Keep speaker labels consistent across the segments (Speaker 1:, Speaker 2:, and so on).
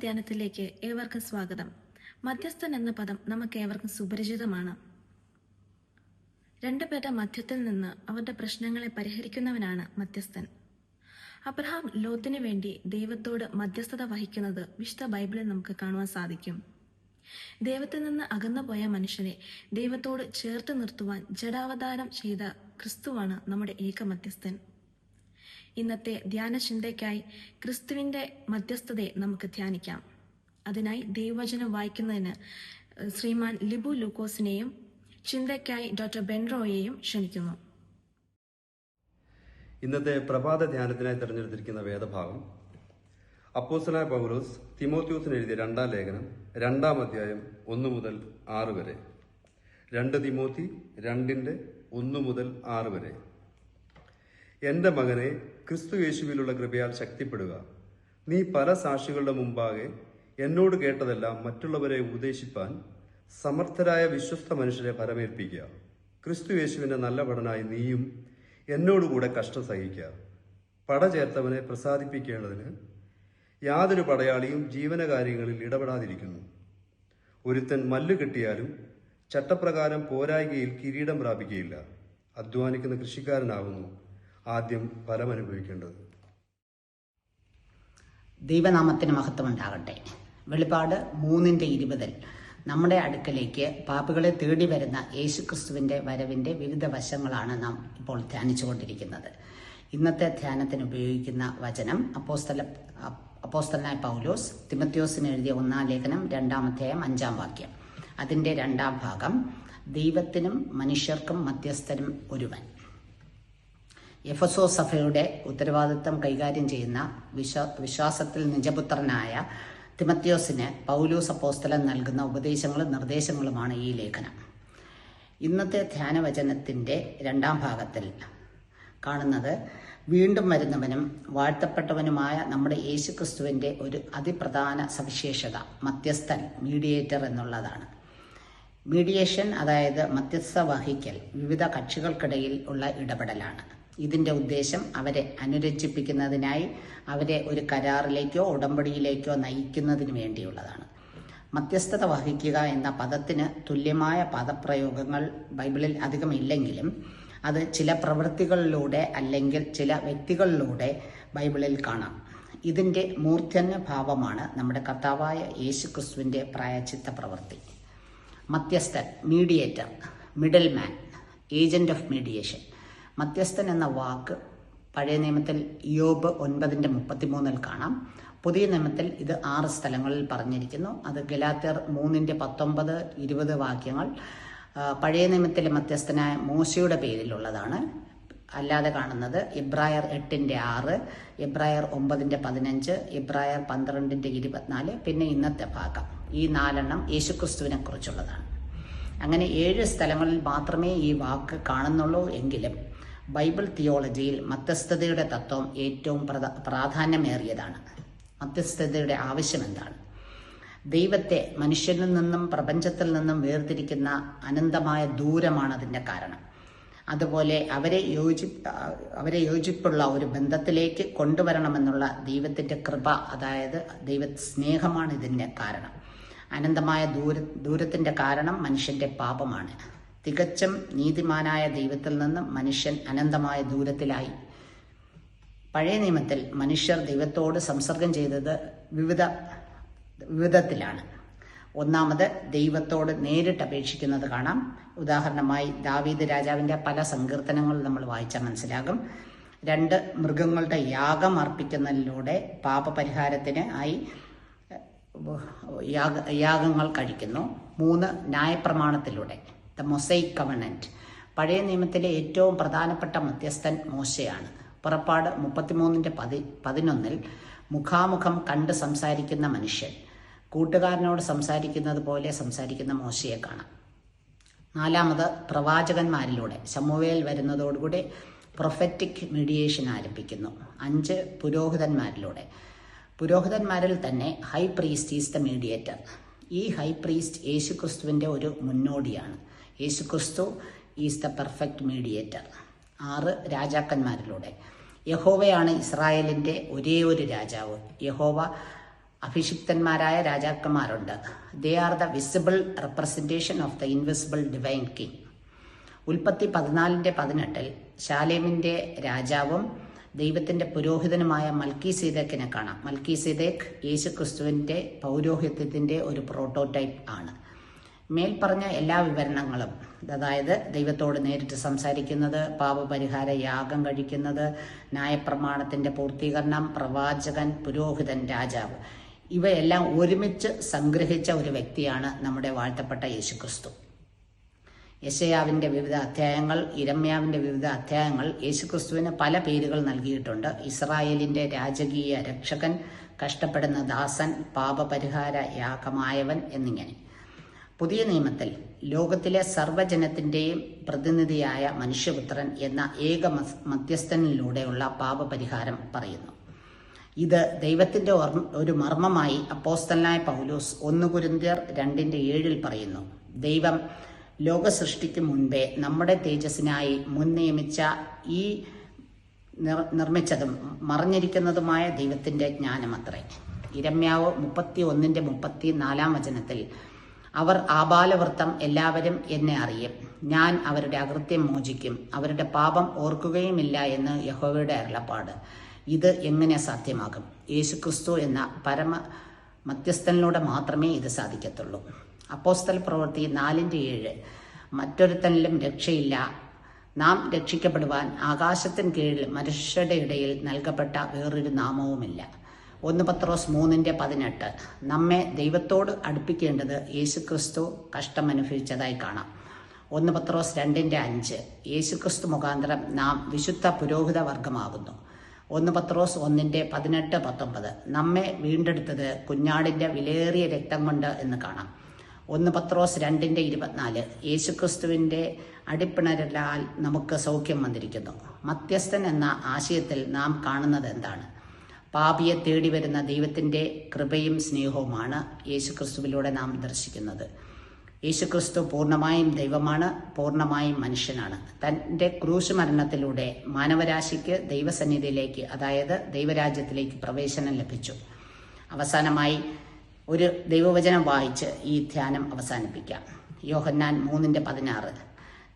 Speaker 1: ധ്യാനത്തിലേക്ക് ഏവർക്കും സ്വാഗതം. മധ്യസ്ഥൻ എന്ന പദം നമുക്ക് ഏവർക്കും സുപരിചിതമാണ്. രണ്ടുപേരുടെ മധ്യത്തിൽ നിന്ന് അവരുടെ പ്രശ്നങ്ങളെ പരിഹരിക്കുന്നവനാണ് മധ്യസ്ഥൻ. അബ്രഹാം ലോത്തിന് വേണ്ടി ദൈവത്തോട് മധ്യസ്ഥത വഹിക്കുന്നത് വിശുദ്ധ ബൈബിളിൽ നമുക്ക് കാണുവാൻ സാധിക്കും. ദൈവത്തിൽ നിന്ന് അകന്നുപോയ മനുഷ്യനെ ദൈവത്തോട് ചേർത്ത് നിർത്തുവാൻ ജഡാവതാരം ചെയ്ത ക്രിസ്തുവാണ് നമ്മുടെ ഏക മധ്യസ്ഥൻ. ഇന്നത്തെ ധ്യാന ചിന്തയ്ക്കായി ക്രിസ്തുവിന്റെ മധ്യസ്ഥതയെ നമുക്ക് ധ്യാനിക്കാം. അതിനായി ദൈവവചനം വായിക്കുന്നതിന് ശ്രീമാൻ ലിബു ലൂക്കോസിനെയും ചിന്തയ്ക്കായി ഡോക്ടർ ബെൻറോയെയും ക്ഷണിക്കുന്നു.
Speaker 2: ഇന്നത്തെ പ്രഭാത ധ്യാനത്തിനായി തിരഞ്ഞെടുത്തിരിക്കുന്ന വേദഭാഗം അപ്പോസ്തലനായ പൗലോസ് തിമോത്തിയോസിന് എഴുതിയ 2-ാം ലേഖനം 2-ാം അധ്യായം 1 മുതൽ 6 വരെ. 2 തിമോത്തി 2:1 മുതൽ 6 വരെ. എൻ്റെ മകനെ, ക്രിസ്തു യേശുവിലുള്ള കൃപയാൽ ശക്തിപ്പെടുക. നീ പല സാക്ഷികളുടെ മുമ്പാകെ എന്നോട് കേട്ടതെല്ലാം മറ്റുള്ളവരെ ഉപദേശിപ്പാൻ സമർത്ഥരായ വിശ്വസ്ത മനുഷ്യരെ ഫലമേൽപ്പിക്കുക. ക്രിസ്തു യേശുവിൻ്റെ നല്ല ഭടനായി നീയും എന്നോടുകൂടെ കഷ്ടം സഹിക്കുക. പട ചേർത്തവനെ പ്രസാദിപ്പിക്കേണ്ടതിന് യാതൊരു പടയാളിയും ജീവനകാര്യങ്ങളിൽ ഇടപെടാതിരിക്കുന്നു. ഒരുത്തൻ മല്ല് കെട്ടിയാലും ചട്ടപ്രകാരം പോരായ്കയിൽ കിരീടം പ്രാപിക്കുകയില്ല. അധ്വാനിക്കുന്ന കൃഷിക്കാരനാകുന്നു ആദ്യം ഫലമനുഭവിക്കേണ്ടത്.
Speaker 3: ദൈവനാമത്തിന് മഹത്വം ഉണ്ടാകട്ടെ. വെളിപ്പാട് 3:20 നമ്മുടെ അടുക്കലേക്ക് പാപികളെ തേടി വരുന്ന യേശുക്രിസ്തുവിൻ്റെ വരവിൻ്റെ വിവിധ വശങ്ങളാണ് നാം ഇപ്പോൾ ധ്യാനിച്ചുകൊണ്ടിരിക്കുന്നത്. ഇന്നത്തെ ധ്യാനത്തിന് ഉപയോഗിക്കുന്ന വചനം അപ്പോസ്തലനായ പൗലോസ് തിമോത്തിയോസിന് എഴുതിയ 1-ാം ലേഖനം 2-ാം അധ്യായം 5-ാം വാക്യം. അതിൻ്റെ 2-ാം ഭാഗം ദൈവത്തിനും മനുഷ്യർക്കും മധ്യസ്ഥനും ഒരുവൻ. എഫെസോസ് സഭയുടെ ഉത്തരവാദിത്തം കൈകാര്യം ചെയ്യുന്ന വിശ്വാസത്തിൽ നിജപുത്രനായ തിമോത്തിയോസിന് പൗലോസ് അപ്പോസ്തലൻ നൽകുന്ന ഉപദേശങ്ങളും നിർദ്ദേശങ്ങളുമാണ് ഈ ലേഖനം. ഇന്നത്തെ ധ്യാനവചനത്തിൻ്റെ 2-ാം ഭാഗത്തിൽ കാണുന്നത് വീണ്ടും വരുന്നവനും വാഴ്ത്തപ്പെട്ടവനുമായ നമ്മുടെ യേശുക്രിസ്തുവിൻ്റെ ഒരു അതിപ്രധാന സവിശേഷത മധ്യസ്ഥൻ, മീഡിയേറ്റർ എന്നുള്ളതാണ്. മീഡിയേഷൻ, അതായത് മധ്യസ്ഥ വഹിക്കൽ, വിവിധ കക്ഷികൾക്കിടയിൽ ഉള്ള ഇടപെടലാണ്. ഇതിൻ്റെ ഉദ്ദേശം അവരെ അനുരഞ്ജിപ്പിക്കുന്നതിനായി അവരെ ഒരു കരാറിലേക്കോ ഉടമ്പടിയിലേക്കോ നയിക്കുന്നതിന് വേണ്ടിയുള്ളതാണ്. മധ്യസ്ഥത വഹിക്കുക എന്ന പദത്തിന് തുല്യമായ പദപ്രയോഗങ്ങൾ ബൈബിളിൽ അധികം ഇല്ലെങ്കിലും അത് ചില പ്രവൃത്തികളിലൂടെ അല്ലെങ്കിൽ ചില വ്യക്തികളിലൂടെ ബൈബിളിൽ കാണാം. ഇതിൻ്റെ മൂർധന്യ ഭാവമാണ് നമ്മുടെ കർത്താവായ യേശുക്രിസ്തുവിൻ്റെ പ്രായശ്ചിത്ത പ്രവൃത്തി. മധ്യസ്ഥൻ, mediator, middle man, agent of mediation. മധ്യസ്ഥൻ എന്ന വാക്ക് പഴയ നിയമത്തിൽ യോബ് 9:33 കാണാം. പുതിയ നിയമത്തിൽ ഇത് 6 സ്ഥലങ്ങളിൽ പറഞ്ഞിരിക്കുന്നു. അത് ഗലാത്യർ 3:19-20 വാക്യങ്ങൾ പഴയ നിയമത്തിലെ മധ്യസ്ഥനായ മോശയുടെ പേരിലുള്ളതാണ്. അല്ലാതെ കാണുന്നത് എബ്രായർ 8:6, എബ്രായർ 9:15, എബ്രായർ 12:24, പിന്നെ ഇന്നത്തെ ഭാഗം. ഈ 4 യേശുക്രിസ്തുവിനെ കുറിച്ചുള്ളതാണ്. അങ്ങനെ 7 സ്ഥലങ്ങളിൽ മാത്രമേ ഈ വാക്ക് കാണുന്നുള്ളൂ. എങ്കിലും ബൈബിൾ തിയോളജിയിൽ മധ്യസ്ഥതയുടെ തത്വം ഏറ്റവും പ്രാധാന്യമേറിയതാണ്. മധ്യസ്ഥതയുടെ ആവശ്യം എന്താണ്? ദൈവത്തെ മനുഷ്യനിൽ നിന്നും പ്രപഞ്ചത്തിൽ നിന്നും വേർതിരിക്കുന്ന അനന്തമായ ദൂരമാണ് അതിൻ്റെ കാരണം. അതുപോലെ അവരെ യോജിപ്പുള്ള ഒരു ബന്ധത്തിലേക്ക് കൊണ്ടുവരണമെന്നുള്ള ദൈവത്തിൻ്റെ കൃപ, അതായത് ദൈവ സ്നേഹമാണ് ഇതിൻ്റെ കാരണം. അനന്തമായ ദൂരത്തിൻ്റെ കാരണം മനുഷ്യൻ്റെ പാപമാണ്. തികച്ചും നീതിമാനായ ദൈവത്തിൽ നിന്നും മനുഷ്യൻ അനന്തമായ ദൂരത്തിലായി. പഴയ നിയമത്തിൽ മനുഷ്യർ ദൈവത്തോട് സംസർഗം ചെയ്തത് വിവിധത്തിലാണ്. ഒന്നാമത്, ദൈവത്തോട് നേരിട്ട് അപേക്ഷിക്കുന്നത് കാണാം. ഉദാഹരണമായി ദാവീദ് രാജാവിൻ്റെ പല സങ്കീർത്തനങ്ങൾ നമ്മൾ വായിച്ചാൽ മനസ്സിലാകും. 2, മൃഗങ്ങളുടെ യാഗം അർപ്പിക്കുന്നതിലൂടെ പാപപരിഹാരത്തിന് ആയി യാഗങ്ങൾ കഴിക്കുന്നു. 3, ന്യായപ്രമാണത്തിലൂടെ, ദ മൊസൈക് കവണന്റ്. പഴയ നിയമത്തിലെ ഏറ്റവും പ്രധാനപ്പെട്ട മധ്യസ്ഥൻ മോശയാണ്. പുറപ്പാട് 33:11 മുഖാമുഖം കണ്ട് സംസാരിക്കുന്ന മനുഷ്യൻ, കൂട്ടുകാരനോട് സംസാരിക്കുന്നത് പോലെ സംസാരിക്കുന്ന മോശയെ കാണാം. 4, പ്രവാചകന്മാരിലൂടെ, ശമൂവേൽ വരുന്നതോടുകൂടി പ്രൊഫറ്റിക് മീഡിയേഷൻ ആരംഭിക്കുന്നു. 5, പുരോഹിതന്മാരിലൂടെ. പുരോഹിതന്മാരിൽ തന്നെ high priest is the mediator. ഈ ഹൈ പ്രീസ്റ്റ് യേശുക്രിസ്തുവിൻ്റെ ഒരു മുന്നോടിയാണ്. യേശുക്രിസ്തു ഈസ് ദ പെർഫെക്റ്റ് മീഡിയേറ്റർ. 6, രാജാക്കന്മാരിലൂടെ. യഹോവയാണ് ഇസ്രായേലിൻ്റെ ഒരേ ഒരു രാജാവ്. യഹോവ അഭിഷിക്തന്മാരായ രാജാക്കന്മാരുണ്ട്. They are the visible representation of the invisible divine king. ഉൽപ്പത്തി 14:18 ശാലേമിൻ്റെ രാജാവും ദൈവത്തിൻ്റെ പുരോഹിതനുമായ മൽക്കീസേദെക്കിനെ കാണാം. മൽക്കീസേദെക്ക് യേശുക്രിസ്തുവിൻ്റെ പൗരോഹിത്യത്തിൻ്റെ ഒരു പ്രോട്ടോടൈപ്പ് ആണ്. മേൽപ്പറഞ്ഞ എല്ലാ വിവരണങ്ങളും, അതായത് ദൈവത്തോട് നേരിട്ട് സംസാരിക്കുന്നത്, പാപപരിഹാര യാഗം കഴിക്കുന്നത്, ന്യായപ്രമാണത്തിൻ്റെ പൂർത്തീകരണം, പ്രവാചകൻ, പുരോഹിതൻ, രാജാവ്, ഇവയെല്ലാം ഒരുമിച്ച് സംഗ്രഹിച്ച ഒരു വ്യക്തിയാണ് നമ്മുടെ വാഴ്ത്തപ്പെട്ട യേശുക്രിസ്തു. യെശയ്യാവിൻ്റെ വിവിധ അധ്യായങ്ങൾ, ഇരമ്യാവിൻ്റെ വിവിധ അധ്യായങ്ങൾ യേശുക്രിസ്തുവിന് പല പേരുകൾ നൽകിയിട്ടുണ്ട്. ഇസ്രായേലിൻ്റെ രാജകീയ രക്ഷകൻ, കഷ്ടപ്പെടുന്ന ദാസൻ, പാപപരിഹാര യാഗമായവൻ എന്നിങ്ങനെ. പുതിയ നിയമത്തിൽ ലോകത്തിലെ സർവ്വജനത്തിൻ്റെയും പ്രതിനിധിയായ മനുഷ്യപുത്രൻ എന്ന ഏക മധ്യസ്ഥനിലൂടെയുള്ള പാപപരിഹാരം പറയുന്നു. ഇത് ദൈവത്തിൻ്റെ ഒരു മർമ്മമായി അപ്പോസ്തലനായ പൗലോസ് 1 കൊരിന്ത്യർ 2:7 പറയുന്നു. ദൈവം ലോക സൃഷ്ടിക്ക് മുൻപേ നമ്മുടെ തേജസ്സിനായി മുൻ നിയമിച്ച ഈ നിർമ്മിച്ചതും മറഞ്ഞിരിക്കുന്നതുമായ ദൈവത്തിൻ്റെ ജ്ഞാനമത്രേ. ഇരമ്യാവ് 31:34 അവർ ആബാലവൃത്തം എല്ലാവരും എന്നെ അറിയും, ഞാൻ അവരുടെ അകൃത്യം മോചിക്കും, അവരുടെ പാപം ഓർക്കുകയുമില്ല എന്ന് യഹോവയുടെ അരുളപ്പാട്. ഇത് എങ്ങനെ സാധ്യമാകും? യേശുക്രിസ്തു എന്ന പരമ മധ്യസ്ഥനിലൂടെ മാത്രമേ ഇത് സാധിക്കത്തുള്ളൂ. അപ്പോസ്തല പ്രവൃത്തി 4:7 മറ്റൊരുത്തനിലും രക്ഷയില്ല, നാം രക്ഷിക്കപ്പെടുവാൻ ആകാശത്തിന് കീഴിൽ മനുഷ്യരുടെ ഇടയിൽ നൽകപ്പെട്ട വേറൊരു നാമവുമില്ല. 1 പത്രോസ് 3:18 നമ്മെ ദൈവത്തോട് അടുപ്പിക്കേണ്ടത് യേശുക്രിസ്തു കഷ്ടമനുഭവിച്ചതായി കാണാം. 1 പത്രോസ് 2:5 യേശുക്രിസ്തു മുഖാന്തരം നാം വിശുദ്ധ പുരോഹിത വർഗമാകുന്നു. 1 പത്രോസ് 1:18-19 നമ്മെ വീണ്ടെടുത്തത് കുഞ്ഞാടിൻ്റെ വിലയേറിയ രക്തം കൊണ്ട് എന്ന് കാണാം. 1 പത്രോസ് 2:24 യേശുക്രിസ്തുവിൻ്റെ അടിപ്പിണരാൽ നമുക്ക് സൗഖ്യം വന്നിരിക്കുന്നു. മധ്യസ്ഥൻ എന്ന ആശയത്തിൽ നാം കാണുന്നത് എന്താണ്? പാപിയെ തേടി വരുന്ന ദൈവത്തിൻ്റെ കൃപയും സ്നേഹവുമാണ് യേശുക്രിസ്തുവിലൂടെ നാം ദർശിക്കുന്നത്. യേശുക്രിസ്തു പൂർണ്ണമായും ദൈവമാണ്, പൂർണ്ണമായും മനുഷ്യനാണ്. തൻ്റെ ക്രൂശ് മരണത്തിലൂടെ മാനവരാശിക്ക് ദൈവസന്നിധിയിലേക്ക്, അതായത് ദൈവരാജ്യത്തിലേക്ക് പ്രവേശനം ലഭിച്ചു. അവസാനമായി ഒരു ദൈവവചനം വായിച്ച് ഈ ധ്യാനം അവസാനിപ്പിക്കാം. യോഹന്നാൻ 3:16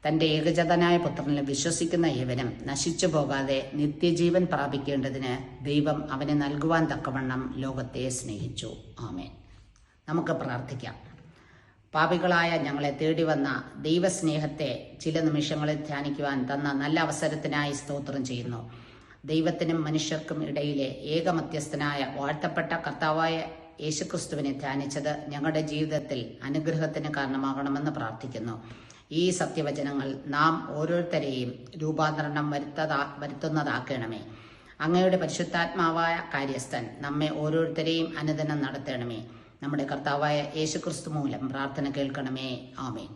Speaker 3: തൻ്റെ ഏകജാതനായ പുത്രനിൽ വിശ്വസിക്കുന്ന ഏവനും നശിച്ചു പോകാതെ നിത്യജീവൻ പ്രാപിക്കേണ്ടതിന് ദൈവം അവനെ നൽകുവാൻ തക്കവണ്ണം ലോകത്തെ സ്നേഹിച്ചു. ആമേൻ. നമുക്ക് പ്രാർത്ഥിക്കാം. പാപികളായ ഞങ്ങളെ തേടി വന്ന ദൈവസ്നേഹത്തെ ചില നിമിഷങ്ങളിൽ ധ്യാനിക്കുവാൻ തന്ന നല്ല അവസരത്തിനായി സ്തോത്രം ചെയ്യുന്നു. ദൈവത്തിനും മനുഷ്യർക്കും ഇടയിലെ ഏക മധ്യസ്ഥനായ വാഴ്ത്തപ്പെട്ട കർത്താവായ യേശുക്രിസ്തുവിനെ ധ്യാനിച്ചത് ഞങ്ങളുടെ ജീവിതത്തിൽ അനുഗ്രഹത്തിന് കാരണമാകണമെന്ന് പ്രാർത്ഥിക്കുന്നു. ഈ സത്യവചനങ്ങൾ നാം ഓരോരുത്തരെയും രൂപാന്തരണം വരുത്തുന്നതാക്കണമേ. അങ്ങയുടെ പരിശുദ്ധാത്മാവായ കാര്യസ്ഥൻ നമ്മെ ഓരോരുത്തരെയും അനുദിനം നടത്തണമേ. നമ്മുടെ കർത്താവായ യേശുക്രിസ്തു മൂലം പ്രാർത്ഥന കേൾക്കണമേ. ആമേൻ.